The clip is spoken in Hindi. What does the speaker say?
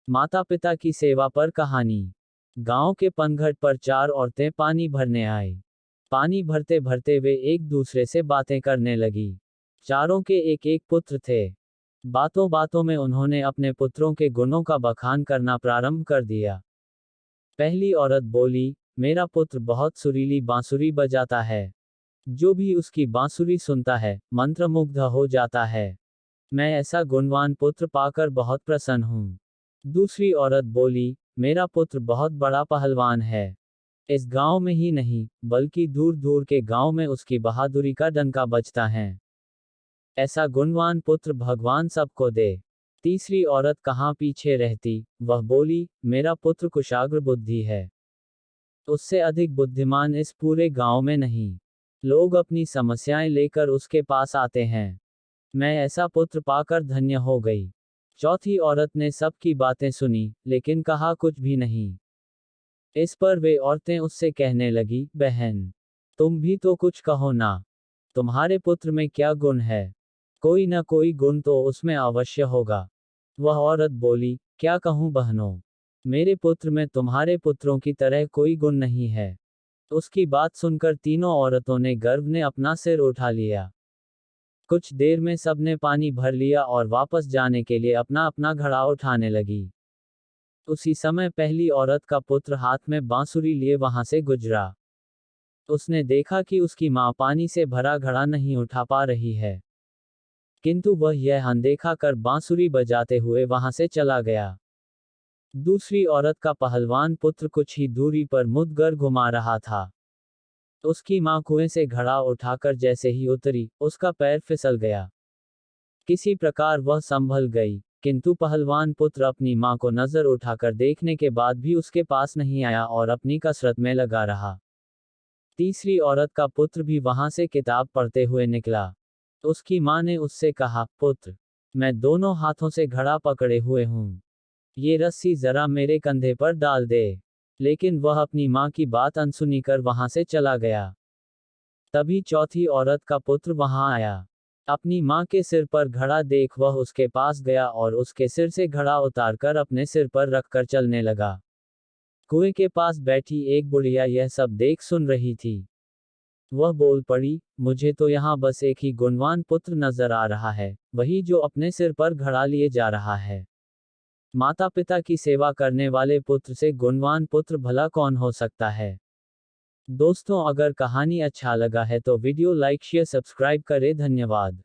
माता पिता की सेवा पर कहानी। गांव के पनघट पर चार औरतें पानी भरने आई। पानी भरते भरते वे एक दूसरे से बातें करने लगी। चारों के एक एक पुत्र थे। बातों बातों में उन्होंने अपने पुत्रों के गुणों का बखान करना प्रारंभ कर दिया। पहली औरत बोली, मेरा पुत्र बहुत सुरीली बांसुरी बजाता है। जो भी उसकी बांसुरी सुनता है, मंत्रमुग्ध हो जाता है। मैं ऐसा गुणवान पुत्र पाकर बहुत प्रसन्न हूँ। दूसरी औरत बोली, मेरा पुत्र बहुत बड़ा पहलवान है। इस गांव में ही नहीं, बल्कि दूर दूर के गांव में उसकी बहादुरी का डंका बजता है। ऐसा गुणवान पुत्र भगवान सबको दे। तीसरी औरत कहाँ पीछे रहती, वह बोली, मेरा पुत्र कुशाग्र बुद्धि है। उससे अधिक बुद्धिमान इस पूरे गांव में नहीं। लोग अपनी समस्याएं लेकर उसके पास आते हैं। मैं ऐसा पुत्र पाकर धन्य हो गई। चौथी औरत ने सबकी बातें सुनी, लेकिन कहा कुछ भी नहीं। इस पर वे औरतें उससे कहने लगी, बहन, तुम भी तो कुछ कहो ना। तुम्हारे पुत्र में क्या गुण है? कोई न कोई गुण तो उसमें अवश्य होगा। वह औरत बोली, क्या कहूँ बहनों, मेरे पुत्र में तुम्हारे पुत्रों की तरह कोई गुण नहीं है। उसकी बात सुनकर तीनों औरतों ने गर्व ने अपना सिर उठा लिया। कुछ देर में सबने पानी भर लिया और वापस जाने के लिए अपना अपना घड़ा उठाने लगी। उसी समय पहली औरत का पुत्र हाथ में बांसुरी लिए वहां से गुजरा। उसने देखा कि उसकी मां पानी से भरा घड़ा नहीं उठा पा रही है, किंतु वह यह अनदेखा कर बांसुरी बजाते हुए वहां से चला गया। दूसरी औरत का पहलवान पुत्र कुछ ही दूरी पर मुदगर घुमा रहा था। उसकी मां कुएं से घड़ा उठाकर जैसे ही उतरी, उसका पैर फिसल गया। किसी प्रकार वह संभल गई, किंतु पहलवान पुत्र अपनी मां को नजर उठाकर देखने के बाद भी उसके पास नहीं आया और अपनी कसरत में लगा रहा। तीसरी औरत का पुत्र भी वहां से किताब पढ़ते हुए निकला। उसकी मां ने उससे कहा, पुत्र, मैं दोनों हाथों से घड़ा पकड़े हुए हूं। ये रस्सी जरा मेरे कंधे पर डाल दे। लेकिन वह अपनी मां की बात अनसुनी कर वहां से चला गया। तभी चौथी औरत का पुत्र वहां आया। अपनी मां के सिर पर घड़ा देख वह उसके पास गया और उसके सिर से घड़ा उतारकर अपने सिर पर रखकर चलने लगा। कुएं के पास बैठी एक बुढ़िया यह सब देख सुन रही थी। वह बोल पड़ी, मुझे तो यहाँ बस एक ही गुणवान पुत्र नजर आ रहा है, वही जो अपने सिर पर घड़ा लिए जा रहा है। माता पिता की सेवा करने वाले पुत्र से गुणवान पुत्र भला कौन हो सकता है? दोस्तों, अगर कहानी अच्छा लगा है तो वीडियो लाइक शेयर सब्सक्राइब करें। धन्यवाद।